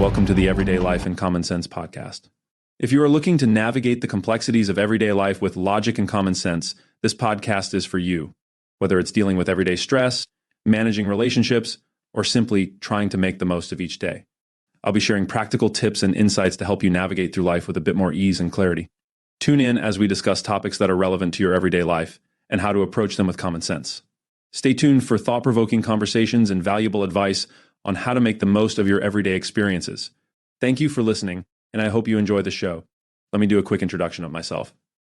welcome to the Everyday Life and Common Sense podcast. If you are looking to navigate the complexities of everyday life with logic and common sense, this podcast is for you. Whether it's dealing with everyday stress, managing relationships, or simply trying to make the most of each day. I'll be sharing practical tips and insights to help you navigate through life with a bit more ease and clarity. Tune in as we discuss topics that are relevant to your everyday life and how to approach them with common sense. Stay tuned for thought-provoking conversations and valuable advice on how to make the most of your everyday experiences. Thank you for listening, and I hope you enjoy the show. Let me do a quick introduction of myself.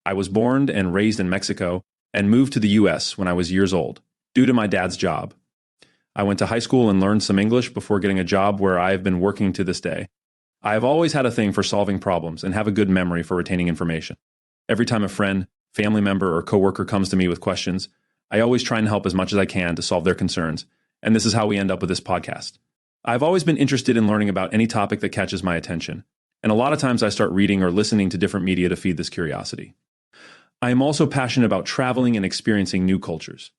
I was born and raised in Mexico and moved to the US when I was years old, due to my dad's job. I went to high school and learned some English before getting a job where I have been working to this day. I have always had a thing for solving problems and have a good memory for retaining information. Every time a friend, family member, or coworker comes to me with questions, I always try and help as much as I can to solve their concerns, and this is how we end up with this podcast. I've always been interested in learning about any topic that catches my attention, and a lot of times I start reading or listening to different media to feed this curiosity. I am also passionate about traveling and experiencing new cultures,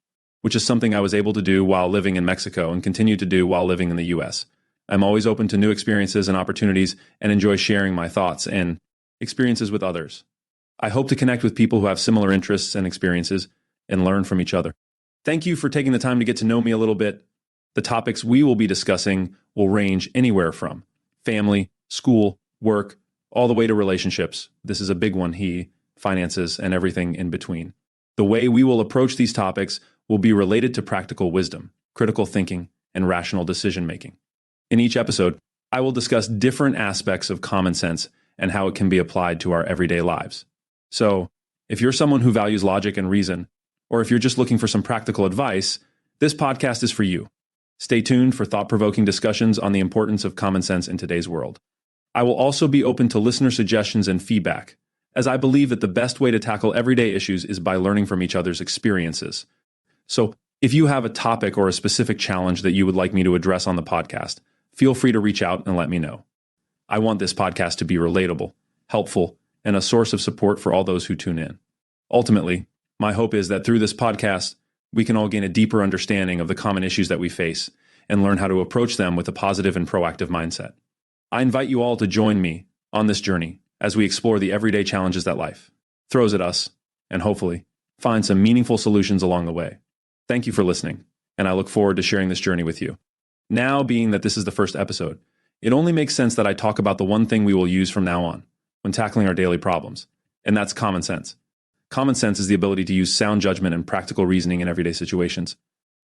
which is something I was able to do while living in Mexico and continue to do while living in the US. I'm always open to new experiences and opportunities and enjoy sharing my thoughts and experiences with others. I hope to connect with people who have similar interests and experiences and learn from each other. Thank you for taking the time to get to know me a little bit. The topics we will be discussing will range anywhere from family, school, work, all the way to relationships. This is a big one, finances, and everything in between. The way we will approach these topics will be related to practical wisdom, critical thinking, and rational decision-making. In each episode, I will discuss different aspects of common sense and how it can be applied to our everyday lives. So, if you're someone who values logic and reason, or if you're just looking for some practical advice, this podcast is for you. Stay tuned for thought-provoking discussions on the importance of common sense in today's world. I will also be open to listener suggestions and feedback, as I believe that the best way to tackle everyday issues is by learning from each other's experiences. So, if you have a topic or a specific challenge that you would like me to address on the podcast, feel free to reach out and let me know. I want this podcast to be relatable, helpful, and a source of support for all those who tune in. Ultimately, my hope is that through this podcast, we can all gain a deeper understanding of the common issues that we face and learn how to approach them with a positive and proactive mindset. I invite you all to join me on this journey as we explore the everyday challenges that life throws at us and hopefully find some meaningful solutions along the way. Thank you for listening, and I look forward to sharing this journey with you. Now, being that this is the first episode, it only makes sense that I talk about the one thing we will use from now on when tackling our daily problems, and that's common sense. Common sense is the ability to use sound judgment and practical reasoning in everyday situations.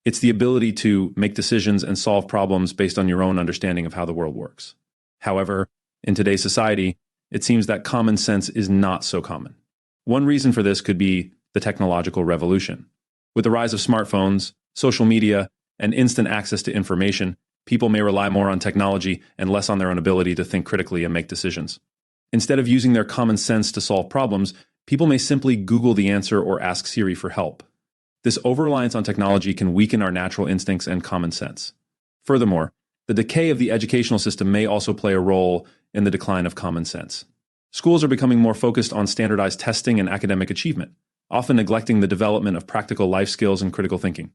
It's the ability to make decisions and solve problems based on your own understanding of how the world works. However, in today's society, it seems that common sense is not so common. One reason for this could be the technological revolution. With the rise of smartphones, social media, and instant access to information, people may rely more on technology and less on their own ability to think critically and make decisions. Instead of using their common sense to solve problems, people may simply Google the answer or ask Siri for help. This over-reliance on technology can weaken our natural instincts and common sense. Furthermore, the decay of the educational system may also play a role in the decline of common sense. Schools are becoming more focused on standardized testing and academic achievement, often neglecting the development of practical life skills and critical thinking.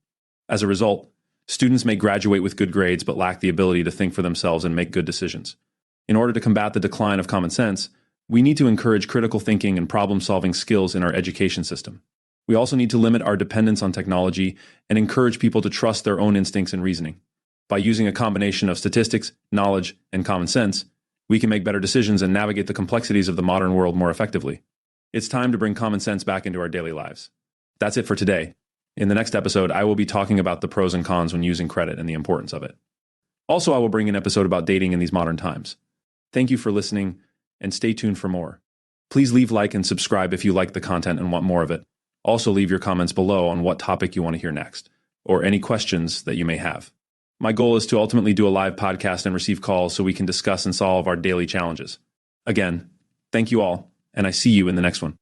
As a result, students may graduate with good grades but lack the ability to think for themselves and make good decisions. In order to combat the decline of common sense, we need to encourage critical thinking and problem-solving skills in our education system. We also need to limit our dependence on technology and encourage people to trust their own instincts and reasoning. By using a combination of statistics, knowledge, and common sense, we can make better decisions and navigate the complexities of the modern world more effectively. It's time to bring common sense back into our daily lives. That's it for today. In the next episode, I will be talking about the pros and cons when using credit and the importance of it. Also, I will bring an episode about dating in these modern times. Thank you for listening, and stay tuned for more. Please leave like and subscribe if you like the content and want more of it. Also leave your comments below on what topic you want to hear next, or any questions that you may have. My goal is to ultimately do a live podcast and receive calls so we can discuss and solve our daily challenges. Again, thank you all, and I see you in the next one.